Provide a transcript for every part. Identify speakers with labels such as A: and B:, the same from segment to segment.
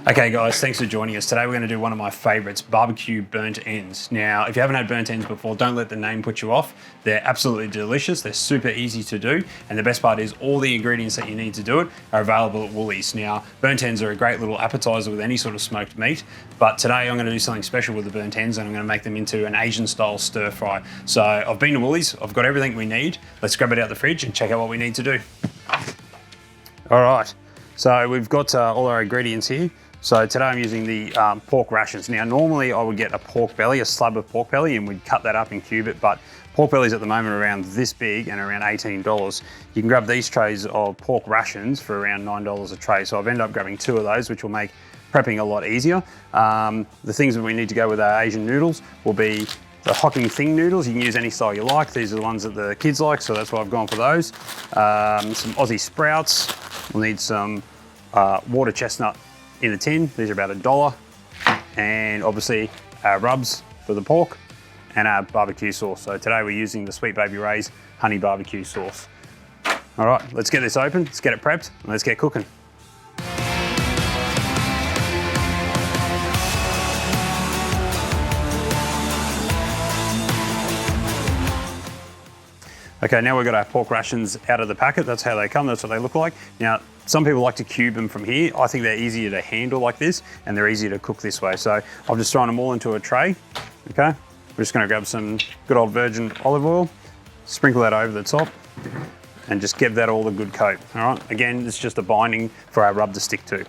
A: Okay guys, thanks for joining us. Today we're going to do one of my favourites, barbecue burnt ends. Now, if you haven't had burnt ends before, don't let the name put you off. They're absolutely delicious, they're super easy to do, and the best part is all the ingredients that you need to do it are available at Woolies. Now, burnt ends are a great little appetizer with any sort of smoked meat, but today I'm going to do something special with the burnt ends and I'm going to make them into an Asian style stir fry. So I've been to Woolies, I've got everything we need. Let's grab it out the fridge and check out what we need to do. All right, so we've got all our ingredients here. So today I'm using the pork rashers. Now normally I would get a pork belly, a slab of pork belly, and we'd cut that up and cube it, but pork bellies at the moment are around this big and around $18. You can grab these trays of pork rations for around $9 a tray. So I've ended up grabbing 2 of those, which will make prepping a lot easier. The things that we need to go with our Asian noodles will be the Hokkien thing noodles. You can use any style you like. These are the ones that the kids like, so that's why I've gone for those. Some Aussie sprouts. We'll need some water chestnut in a tin. These are about $1. And obviously our rubs for the pork and our barbecue sauce. So today we're using the Sweet Baby Ray's honey barbecue sauce. All right, let's get this open, let's get it prepped, and let's get cooking. Okay, now we've got our pork rations out of the packet. That's how they come, that's what they look like. Now, some people like to cube them from here. I think they're easier to handle like this, and they're easier to cook this way. So I've just thrown them all into a tray, okay? We're just gonna grab some good old virgin olive oil, sprinkle that over the top, and just give that all a good coat, all right? Again, it's just a binding for our rub to stick to.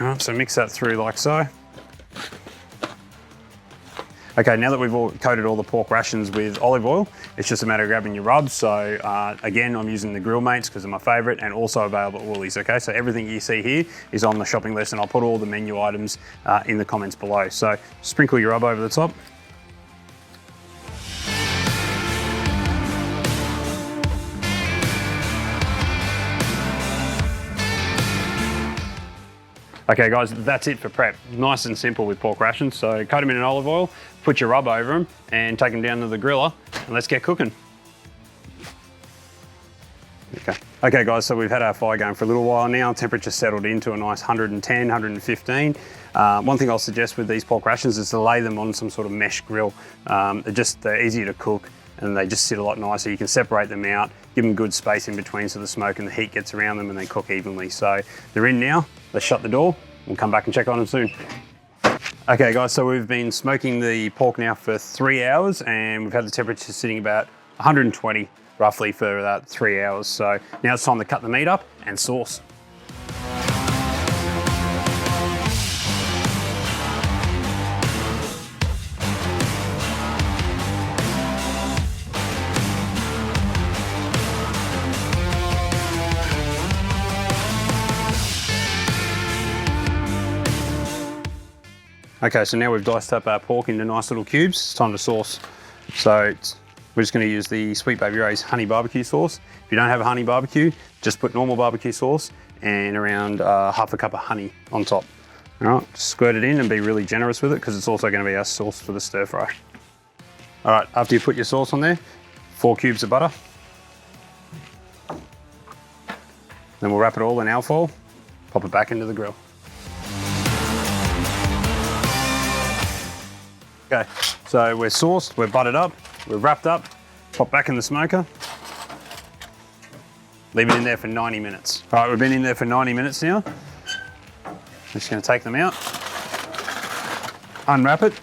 A: All right, so mix that through like so. Okay, now that we've all coated all the pork rations with olive oil, it's just a matter of grabbing your rubs. So again, I'm using the Grill Mates because they're my favorite and also available at Woolies, okay? So everything you see here is on the shopping list and I'll put all the menu items in the comments below. So sprinkle your rub over the top. Okay guys, that's it for prep. Nice and simple with pork rations. So coat them in an olive oil, put your rub over them and take them down to the griller and let's get cooking. Okay guys, so we've had our fire going for a little while now. Temperature's settled into a nice 110, 115. One thing I'll suggest with these pork rations is to lay them on some sort of mesh grill. They're easier to cook and they just sit a lot nicer. You can separate them out, give them good space in between so the smoke and the heat gets around them and they cook evenly. So they're in now. Let's shut the door. We'll come back and check on them soon. Okay guys, so we've been smoking the pork now for 3 hours and we've had the temperature sitting about 120 roughly for about 3 hours. So now it's time to cut the meat up and sauce. Okay, so now we've diced up our pork into nice little cubes. It's time to sauce. So we're just going to use the Sweet Baby Ray's honey barbecue sauce. If you don't have a honey barbecue, just put normal barbecue sauce and around half a cup of honey on top. All right, just squirt it in and be really generous with it because it's also going to be our sauce for the stir fry. All right, after you put your sauce on there, 4 cubes of butter. Then we'll wrap it all in alfoil, pop it back into the grill. Okay, so we're sauced, we're buttered up, we're wrapped up, pop back in the smoker, leave it in there for 90 minutes. All right, we've been in there for 90 minutes now. I'm just gonna take them out, unwrap it.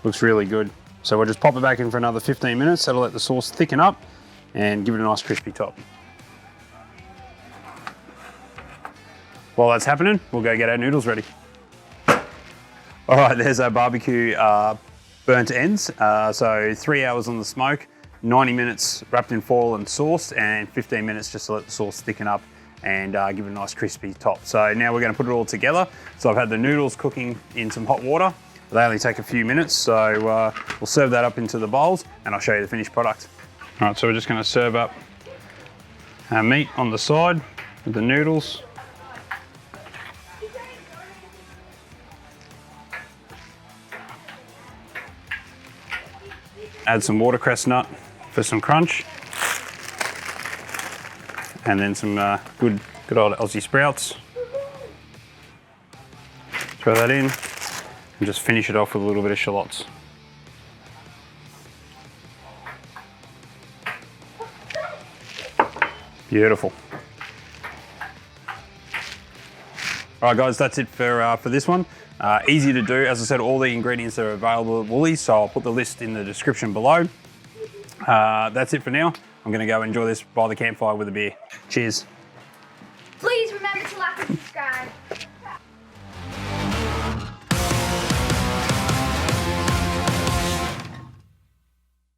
A: Looks really good. So we'll just pop it back in for another 15 minutes. That'll let the sauce thicken up and give it a nice crispy top. While that's happening, we'll go get our noodles ready. All right, there's our barbecue burnt ends. So 3 hours on the smoke, 90 minutes wrapped in foil and sauced, and 15 minutes just to let the sauce thicken up and give it a nice crispy top. So now we're gonna put it all together. So I've had the noodles cooking in some hot water. They only take a few minutes, so we'll serve that up into the bowls and I'll show you the finished product. All right, so we're just gonna serve up our meat on the side with the noodles. Add some watercress nut for some crunch. And then some good old Aussie sprouts. Throw that in and just finish it off with a little bit of shallots. Beautiful. All right, guys, that's it for this one. Easy to do. As I said, all the ingredients are available at Woolies, so I'll put the list in the description below. That's it for now. I'm gonna go enjoy this by the campfire with a beer. Cheers.
B: Please remember to like and subscribe.